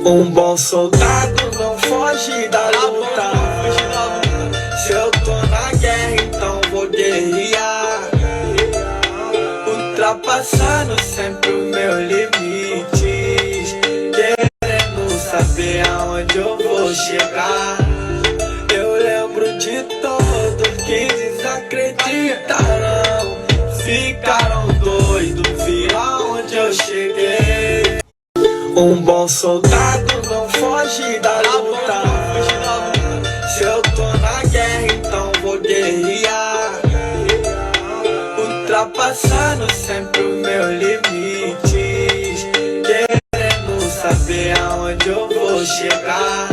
Um bom soldado não foge da luta. Se eu tô na guerra, então vou guerrear, ultrapassando sempre os meus limites, querendo saber aonde eu vou chegar. Eu lembro de todos que desacreditaram, ficaram doidos, viram aonde eu cheguei. Um bom soldado não foge da luta. Se eu tô na guerra, então vou guerrear, ultrapassando sempre os meus limites, querendo saber aonde eu vou chegar.